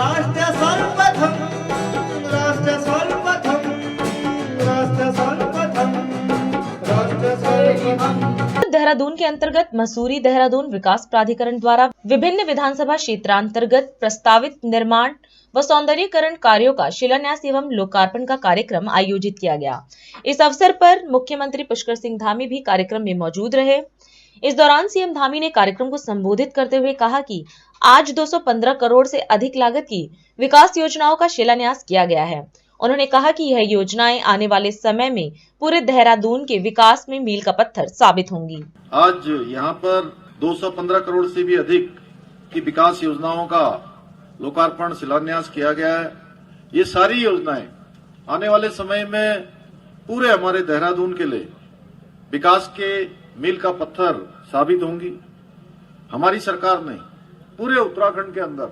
राष्ट्र सर्वप्रथम राष्ट्र सर्वप्रथम राष्ट्र सर्वप्रथम राष्ट्र सर्वप्रथम। देहरादून के अंतर्गत मसूरी देहरादून विकास प्राधिकरण द्वारा विभिन्न विधानसभा क्षेत्रांतर्गत प्रस्तावित निर्माण व सौंदर्यीकरण कार्यों का शिलान्यास एवं लोकार्पण का कार्यक्रम आयोजित किया गया। इस अवसर पर मुख्यमंत्री पुष्कर सिंह धामी भी कार्यक्रम में मौजूद रहे। इस दौरान सीएम धामी ने कार्यक्रम को संबोधित करते हुए कहा कि आज 215 करोड़ से अधिक लागत की विकास योजनाओं का शिलान्यास किया गया है। उन्होंने कहा कि यह योजनाएं आने वाले समय में पूरे देहरादून के विकास में मील का पत्थर साबित होंगी। आज यहाँ पर 215 करोड़ से भी अधिक की विकास योजनाओं का लोकार्पण शिलान्यास किया गया है। ये सारी योजनाएं आने वाले समय में पूरे हमारे देहरादून के लिए विकास के मील का पत्थर साबित होंगी। हमारी सरकार ने पूरे उत्तराखंड के अंदर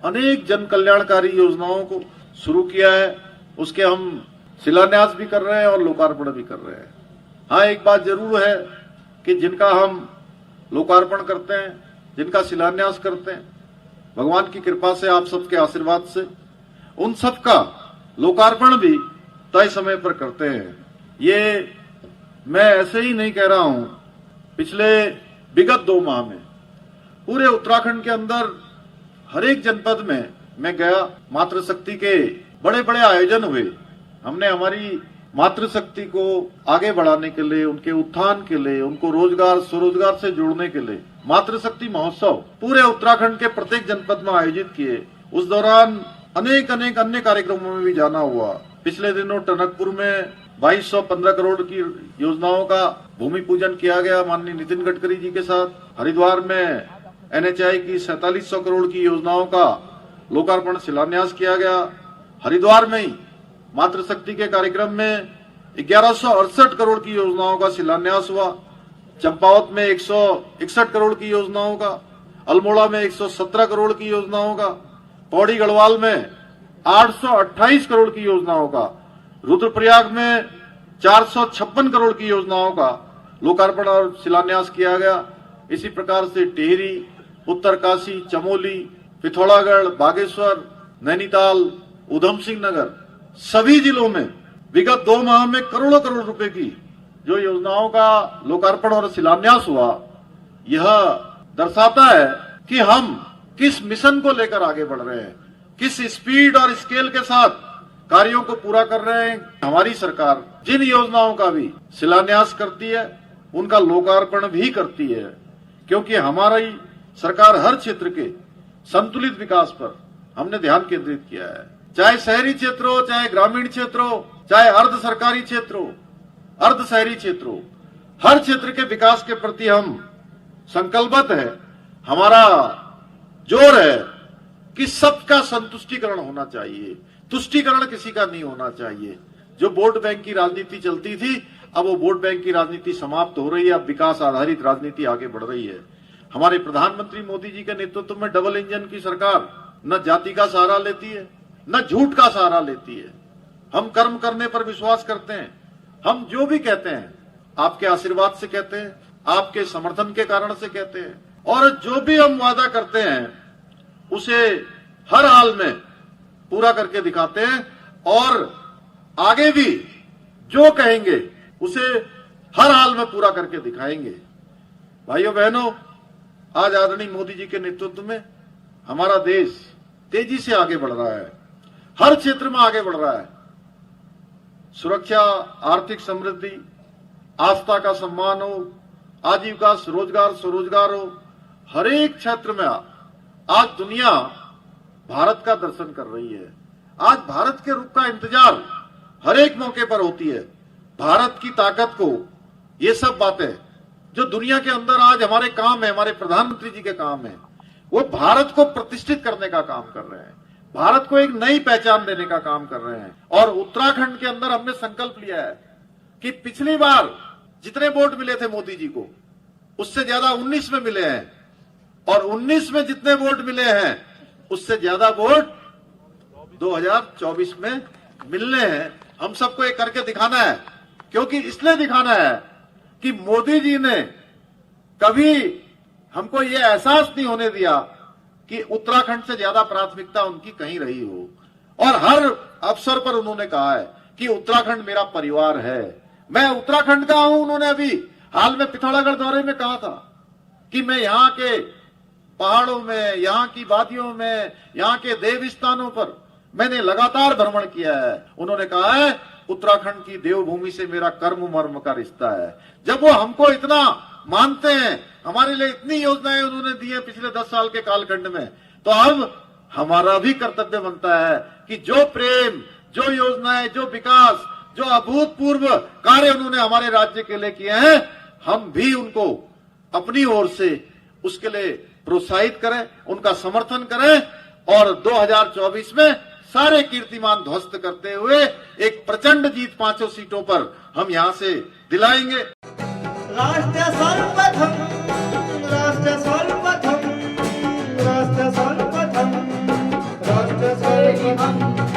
अनेक जन कल्याणकारी योजनाओं को शुरू किया है। उसके हम शिलान्यास भी कर रहे हैं और लोकार्पण भी कर रहे हैं। हाँ, एक बात जरूर है कि जिनका हम लोकार्पण करते हैं, जिनका शिलान्यास करते हैं, भगवान की कृपा से, आप सबके आशीर्वाद से, उन सबका लोकार्पण भी तय समय पर करते हैं। ये मैं ऐसे ही नहीं कह रहा हूं। पिछले विगत 2 माह में पूरे उत्तराखंड के अंदर हर एक जनपद में मैं गया। मातृशक्ति के बड़े बड़े आयोजन हुए। हमने हमारी मातृशक्ति को आगे बढ़ाने के लिए, उनके उत्थान के लिए, उनको रोजगार स्वरोजगार से जोड़ने के लिए मातृशक्ति महोत्सव पूरे उत्तराखंड के प्रत्येक जनपद में आयोजित किए। उस दौरान अनेक अन्य कार्यक्रमों में भी जाना हुआ। पिछले दिनों टनकपुर में 2215 करोड़ की योजनाओं का भूमि पूजन किया गया माननीय नितिन गडकरी जी के साथ। हरिद्वार में NHAI की 4700 करोड़ की योजनाओं का लोकार्पण शिलान्यास किया गया। हरिद्वार में ही मातृशक्ति के कार्यक्रम में 1168 करोड़ की योजनाओं का शिलान्यास हुआ। चंपावत में 161 करोड़ की योजनाओं का, अल्मोड़ा में 117 करोड़ की योजनाओं का, पौड़ी गढ़वाल में 828 करोड़ की योजनाओं का, रुद्रप्रयाग में 456 करोड़ की योजनाओं का लोकार्पण और शिलान्यास किया गया। इसी प्रकार से टिहरी, उत्तरकाशी, चमोली, पिथौरागढ़, बागेश्वर, नैनीताल, उधम सिंह नगर, सभी जिलों में विगत 2 माह में करोड़ों करोड़ रुपए की जो योजनाओं का लोकार्पण और शिलान्यास हुआ, यह दर्शाता है कि हम किस मिशन को लेकर आगे बढ़ रहे हैं, किस स्पीड और स्केल के साथ कार्यों को पूरा कर रहे हैं। हमारी सरकार जिन योजनाओं का भी शिलान्यास करती है, उनका लोकार्पण भी करती है, क्योंकि हमारी सरकार हर क्षेत्र के संतुलित विकास पर हमने ध्यान केंद्रित किया है। चाहे शहरी क्षेत्र हो, चाहे ग्रामीण क्षेत्र हो, चाहे अर्ध सरकारी क्षेत्र हो, अर्ध शहरी क्षेत्र हो, हर क्षेत्र के विकास के प्रति हम संकल्पित है। हमारा जोर है कि सबका संतुष्टिकरण होना चाहिए, तुष्टिकरण किसी का नहीं होना चाहिए। जो वोट बैंक की राजनीति चलती थी, अब वो वोट बैंक की राजनीति समाप्त हो रही है। अब विकास आधारित राजनीति आगे बढ़ रही है। हमारे प्रधानमंत्री मोदी जी के नेतृत्व में डबल इंजन की सरकार न जाति का सहारा लेती है, न झूठ का सहारा लेती है। हम कर्म करने पर विश्वास करते हैं। हम जो भी कहते हैं आपके आशीर्वाद से कहते हैं, आपके समर्थन के कारण से कहते हैं, और जो भी हम वादा करते हैं उसे हर हाल में पूरा करके दिखाते हैं, और आगे भी जो कहेंगे उसे हर हाल में पूरा करके दिखाएंगे। भाइयों बहनों, आज आदरणीय मोदी जी के नेतृत्व में हमारा देश तेजी से आगे बढ़ रहा है, हर क्षेत्र में आगे बढ़ रहा है। सुरक्षा, आर्थिक समृद्धि, आस्था का सम्मान हो, आजीविका, रोजगार, स्वरोजगार हो, हर एक क्षेत्र में आज दुनिया भारत का दर्शन कर रही है। आज भारत के रुख का इंतजार हर एक मौके पर होती है। भारत की ताकत को, ये सब बातें जो दुनिया के अंदर आज हमारे काम है, हमारे प्रधानमंत्री जी के काम है, वो भारत को प्रतिष्ठित करने का काम कर रहे हैं, भारत को एक नई पहचान देने का काम कर रहे हैं। और उत्तराखंड के अंदर हमने संकल्प लिया है कि पिछली बार जितने वोट मिले थे मोदी जी को, उससे ज्यादा 19 में मिले हैं, और 19 में जितने वोट मिले हैं उससे ज्यादा वोट 2024 में मिलने हैं। हम सबको ये करके दिखाना है, क्योंकि इसलिए दिखाना है कि मोदी जी ने कभी हमको ये एहसास नहीं होने दिया कि उत्तराखंड से ज्यादा प्राथमिकता उनकी कहीं रही हो। और हर अवसर पर उन्होंने कहा है कि उत्तराखंड मेरा परिवार है, मैं उत्तराखंड का हूं। उन्होंने अभी हाल में पिथौरागढ़ दौरे में कहा था कि मैं यहाँ के पहाड़ों में, यहाँ की वादियों में, यहाँ के देव स्थानों पर मैंने लगातार भ्रमण किया है। उन्होंने कहा है उत्तराखंड की देवभूमि से मेरा कर्म मर्म का रिश्ता है। जब वो हमको इतना मानते हैं, हमारे लिए इतनी योजनाएं उन्होंने दी है पिछले 10 साल के कालखंड में, तो अब हमारा भी कर्तव्य बनता है कि जो प्रेम, जो योजनाएं, जो विकास, जो अभूतपूर्व कार्य उन्होंने हमारे राज्य के लिए किए हैं, हम भी उनको अपनी ओर से उसके लिए प्रोत्साहित करें, उनका समर्थन करें और 2024 में सारे कीर्तिमान ध्वस्त करते हुए एक प्रचंड जीत 5 सीटों पर हम यहां से दिलाएंगे। राष्ट्र सर्वप्रथम, राष्ट्र सर्वप्रथम, राष्ट्र सर्वप्रथम, राष्ट्र सर्वप्रथम।